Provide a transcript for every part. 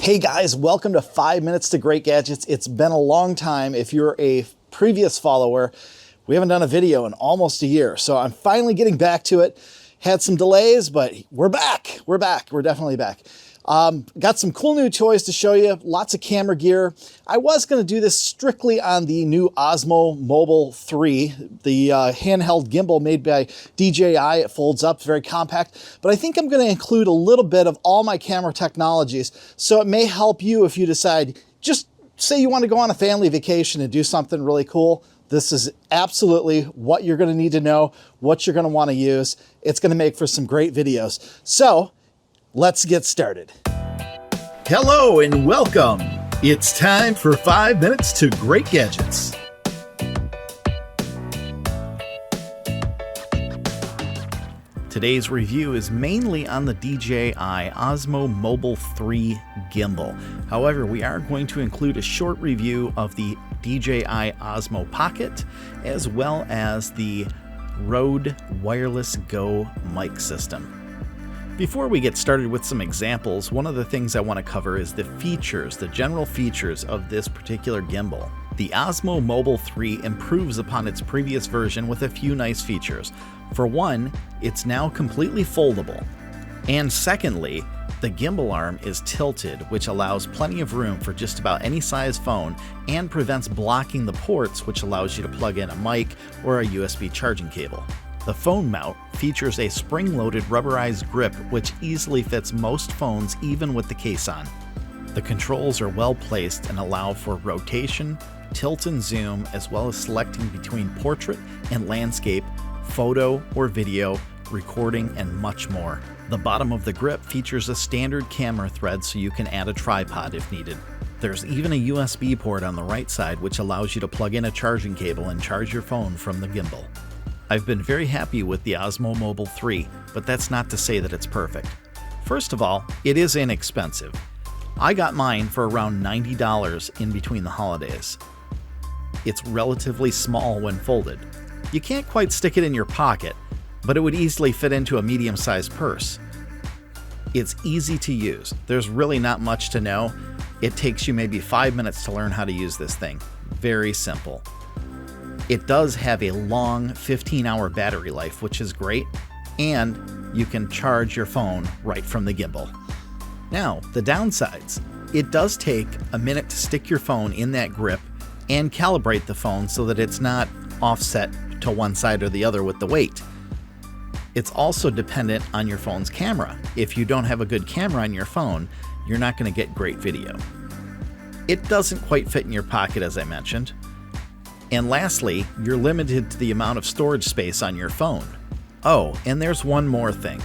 Hey guys, welcome to 5 Minutes to Great Gadgets. It's been a long time. If you're a previous follower, we haven't done a video in almost a year. So I'm finally getting back to it. Had some delays, but we're back. We're definitely back. Got some cool new toys to show you, lots of camera gear. I was going to do this strictly on the new Osmo Mobile 3, the handheld gimbal made by DJI. It folds up, very compact, but I think I'm going to include a little bit of all my camera technologies, so it may help you if you decide, just say you want to go on a family vacation and do something really cool. This is absolutely what you're going to need to know, what you're going to want to use. It's going to make for some great videos. So let's get started. Hello and welcome. It's time for 5 Minutes to Great Gadgets. Today's review is mainly on the DJI Osmo Mobile 3 gimbal. However, we are going to include a short review of the DJI Osmo Pocket, as well as the Rode Wireless Go mic system. Before we get started with some examples, one of the things I want to cover is the features, the general features of this particular gimbal. The Osmo Mobile 3 improves upon its previous version with a few nice features. For one, it's now completely foldable. And secondly, the gimbal arm is tilted, which allows plenty of room for just about any size phone and prevents blocking the ports, which allows you to plug in a mic or a USB charging cable. The phone mount features a spring-loaded rubberized grip which easily fits most phones even with the case on. The controls are well placed and allow for rotation, tilt and zoom, as well as selecting between portrait and landscape, photo or video, recording, and much more. The bottom of the grip features a standard camera thread so you can add a tripod if needed. There's even a USB port on the right side which allows you to plug in a charging cable and charge your phone from the gimbal. I've been very happy with the Osmo Mobile 3, but that's not to say that it's perfect. First of all, it is inexpensive. I got mine for around $90 in between the holidays. It's relatively small when folded. You can't quite stick it in your pocket, but it would easily fit into a medium-sized purse. It's easy to use. There's really not much to know. It takes you maybe 5 minutes to learn how to use this thing. Very simple. It does have a long 15-hour battery life, which is great, and you can charge your phone right from the gimbal. Now, the downsides. It does take a minute to stick your phone in that grip and calibrate the phone so that it's not offset to one side or the other with the weight. It's also dependent on your phone's camera. If you don't have a good camera on your phone, you're not going to get great video. It doesn't quite fit in your pocket, as I mentioned. And lastly, you're limited to the amount of storage space on your phone. Oh, and there's one more thing.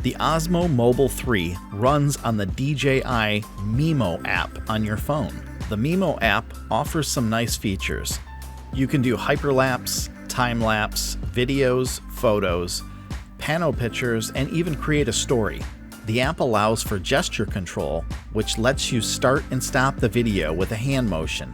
The Osmo Mobile 3 runs on the DJI MIMO app on your phone. The MIMO app offers some nice features. You can do hyperlapse, time-lapse, videos, photos, pano pictures, and even create a story. The app allows for gesture control, which lets you start and stop the video with a hand motion,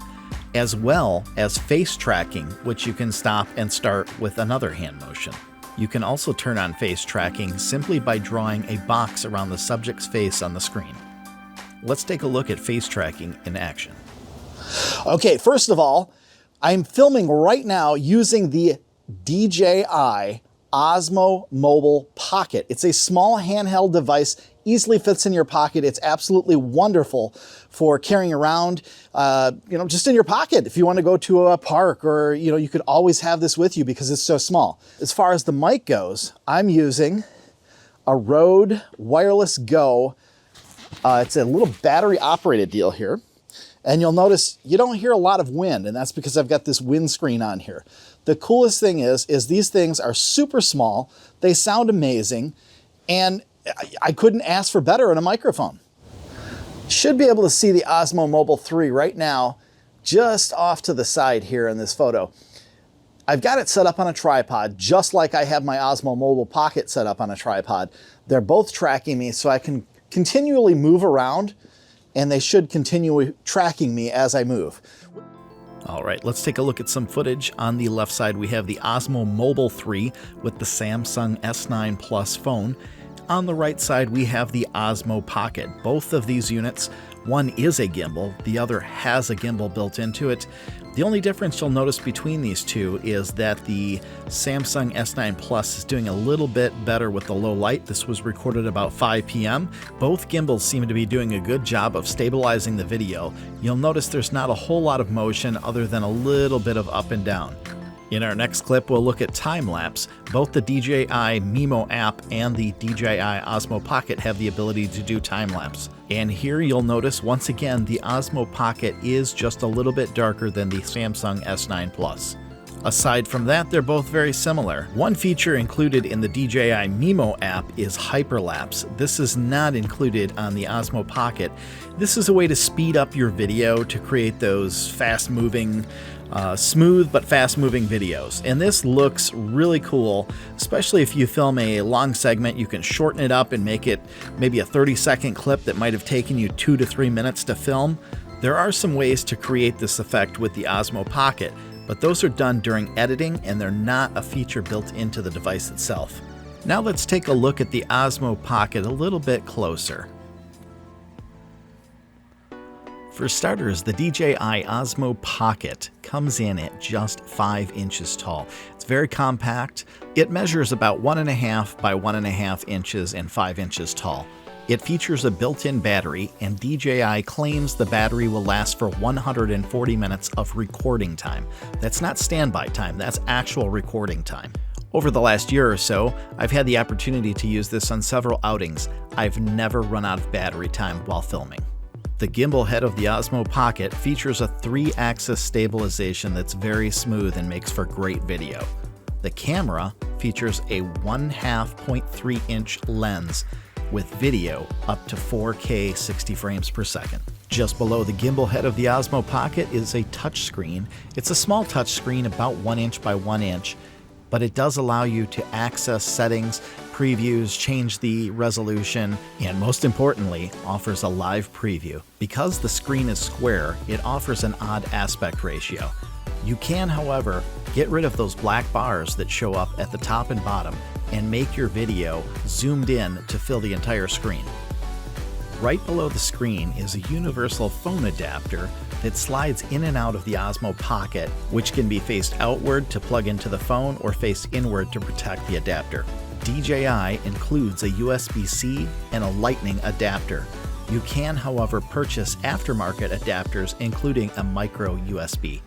as well as face tracking, which you can stop and start with another hand motion. You can also turn on face tracking simply by drawing a box around the subject's face on the screen. Let's take a look at face tracking in action. Okay, first of all, I'm filming right now using the DJI Osmo Mobile Pocket. It's a small handheld device, easily fits in your pocket. It's absolutely wonderful for carrying around, just in your pocket. If you want to go to a park or, you could always have this with you because it's so small. As far as the mic goes, I'm using a Rode Wireless Go. It's a little battery operated deal here. And you'll notice you don't hear a lot of wind, and that's because I've got this windscreen on here. The coolest thing is these things are super small, they sound amazing, and I couldn't ask for better in a microphone. Should be able to see the Osmo Mobile 3 right now, just off to the side here in this photo. I've got it set up on a tripod, just like I have my Osmo Mobile Pocket set up on a tripod. They're both tracking me so I can continually move around, and they should continue tracking me as I move. All right, let's take a look at some footage. On the left side, we have the Osmo Mobile 3 with the Samsung S9 Plus phone. On the right side, we have the Osmo Pocket. Both of these units, one is a gimbal, the other has a gimbal built into it. The only difference you'll notice between these two is that the Samsung S9 Plus is doing a little bit better with the low light. This was recorded about 5 p.m. Both gimbals seem to be doing a good job of stabilizing the video. You'll notice there's not a whole lot of motion other than a little bit of up and down. In our next clip, we'll look at time-lapse. Both the DJI MIMO app and the DJI Osmo Pocket have the ability to do time-lapse. And here you'll notice, once again, the Osmo Pocket is just a little bit darker than the Samsung S9 Plus. Aside from that, they're both very similar. One feature included in the DJI MIMO app is hyperlapse. This is not included on the Osmo Pocket. This is a way to speed up your video to create those fast-moving, smooth but fast-moving videos. And this looks really cool, especially if you film a long segment. You can shorten it up and make it maybe a 30-second clip that might have taken you 2 to 3 minutes to film. There are some ways to create this effect with the Osmo Pocket, but those are done during editing and they're not a feature built into the device itself. Now let's take a look at the Osmo Pocket a little bit closer. For starters, the DJI Osmo Pocket comes in at just 5 inches tall. It's very compact. It measures about 1.5 by 1.5 inches and 5 inches tall. It features a built-in battery, and DJI claims the battery will last for 140 minutes of recording time. That's not standby time, that's actual recording time. Over the last year or so, I've had the opportunity to use this on several outings. I've never run out of battery time while filming. The gimbal head of the Osmo Pocket features a 3-axis stabilization that's very smooth and makes for great video. The camera features a 1/2.3-inch lens with video up to 4K 60 frames per second. Just below the gimbal head of the Osmo Pocket is a touchscreen. It's a small touchscreen, about 1 inch by 1 inch, but it does allow you to access settings, previews, change the resolution, and most importantly, offers a live preview. Because the screen is square, it offers an odd aspect ratio. You can, however, get rid of those black bars that show up at the top and bottom and make your video zoomed in to fill the entire screen. Right below the screen is a universal phone adapter that slides in and out of the Osmo Pocket, which can be faced outward to plug into the phone or face inward to protect the adapter. DJI includes a USB-C and a Lightning adapter. You can, however, purchase aftermarket adapters, including a micro USB.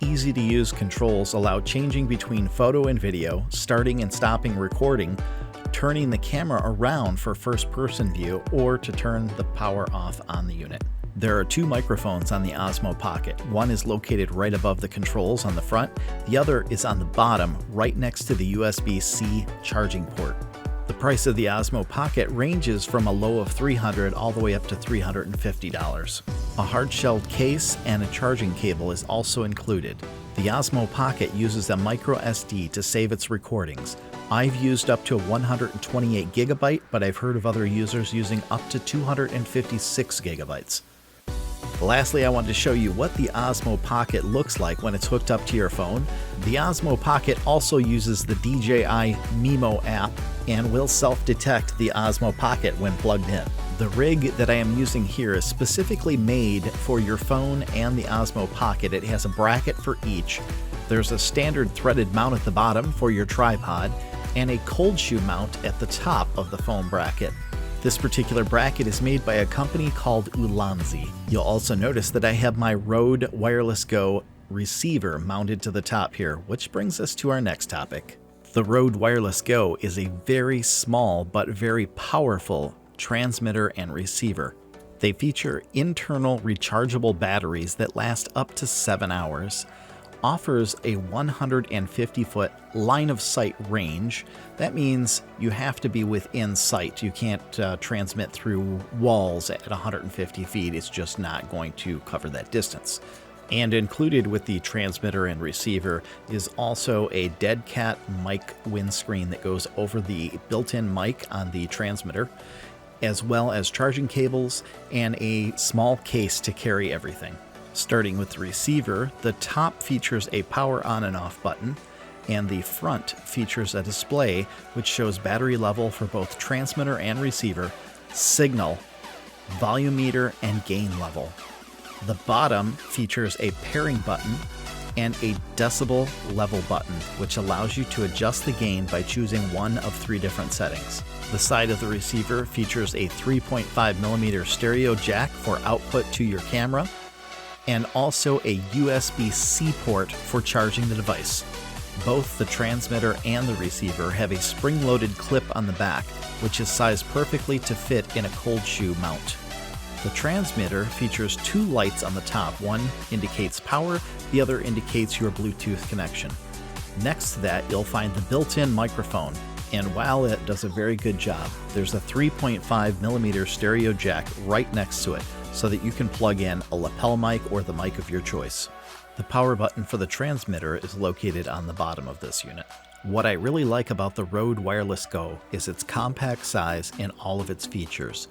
Easy-to-use controls allow changing between photo and video, starting and stopping recording, turning the camera around for first-person view, or to turn the power off on the unit. There are 2 microphones on the Osmo Pocket. One is located right above the controls on the front. The other is on the bottom, right next to the USB-C charging port. The price of the Osmo Pocket ranges from a low of $300 all the way up to $350. A hard-shelled case and a charging cable is also included. The Osmo Pocket uses a micro SD to save its recordings. I've used up to 128 gigabyte, but I've heard of other users using up to 256 gigabytes. Lastly, I wanted to show you what the Osmo Pocket looks like when it's hooked up to your phone. The Osmo Pocket also uses the DJI MIMO app and will self-detect the Osmo Pocket when plugged in. The rig that I am using here is specifically made for your phone and the Osmo Pocket. It has a bracket for each. There's a standard threaded mount at the bottom for your tripod and a cold shoe mount at the top of the phone bracket. This particular bracket is made by a company called Ulanzi. You'll also notice that I have my Rode Wireless Go receiver mounted to the top here, which brings us to our next topic. The Rode Wireless Go is a very small but very powerful transmitter and receiver. They feature internal rechargeable batteries that last up to 7 hours, offers a 150-foot line-of-sight range. That means you have to be within sight. You can't transmit through walls at 150 feet. It's just not going to cover that distance. And included with the transmitter and receiver is also a dead cat mic windscreen that goes over the built-in mic on the transmitter, as well as charging cables and a small case to carry everything. Starting with the receiver, the top features a power on and off button, and the front features a display which shows battery level for both transmitter and receiver, signal, volume meter, and gain level. The bottom features a pairing button and a decibel level button, which allows you to adjust the gain by choosing one of 3 different settings. The side of the receiver features a 3.5mm stereo jack for output to your camera, and also a USB-C port for charging the device. Both the transmitter and the receiver have a spring-loaded clip on the back, which is sized perfectly to fit in a cold shoe mount. The transmitter features 2 lights on the top. One indicates power, the other indicates your Bluetooth connection. Next to that, you'll find the built-in microphone, and while it does a very good job, there's a 3.5mm stereo jack right next to it so that you can plug in a lapel mic or the mic of your choice. The power button for the transmitter is located on the bottom of this unit. What I really like about the Rode Wireless Go is its compact size and all of its features.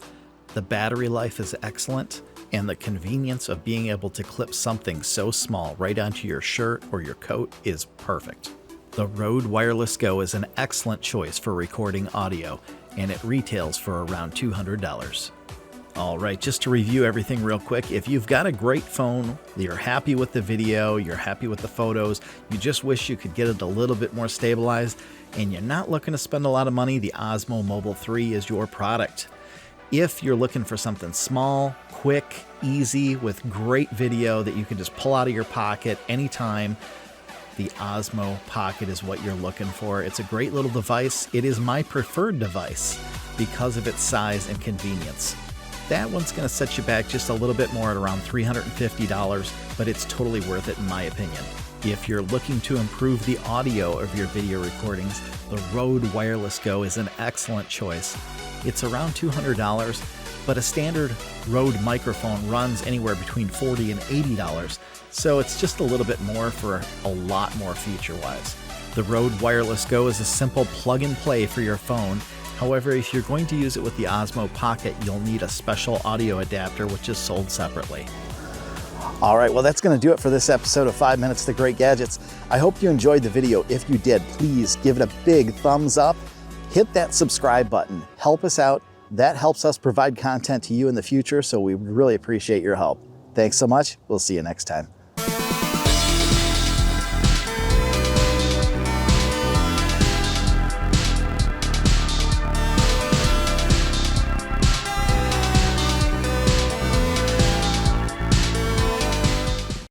The battery life is excellent, and the convenience of being able to clip something so small right onto your shirt or your coat is perfect. The Rode Wireless Go is an excellent choice for recording audio, and it retails for around $200. Alright, just to review everything real quick, if you've got a great phone, you're happy with the video, you're happy with the photos, you just wish you could get it a little bit more stabilized, and you're not looking to spend a lot of money, the Osmo Mobile 3 is your product. If you're looking for something small, quick, easy, with great video that you can just pull out of your pocket anytime, the Osmo Pocket is what you're looking for. It's a great little device. It is my preferred device because of its size and convenience. That one's going to set you back just a little bit more at around $350, but it's totally worth it in my opinion. If you're looking to improve the audio of your video recordings, the Rode Wireless Go is an excellent choice. It's around $200, but a standard Rode microphone runs anywhere between $40 and $80, so it's just a little bit more for a lot more feature-wise. The Rode Wireless Go is a simple plug-and-play for your phone. However, if you're going to use it with the Osmo Pocket, you'll need a special audio adapter, which is sold separately. All right, well, that's going to do it for this episode of 5 Minutes to Great Gadgets. I hope you enjoyed the video. If you did, please give it a big thumbs up. Hit that subscribe button. Help us out. That helps us provide content to you in the future, so we really appreciate your help. Thanks so much. We'll see you next time.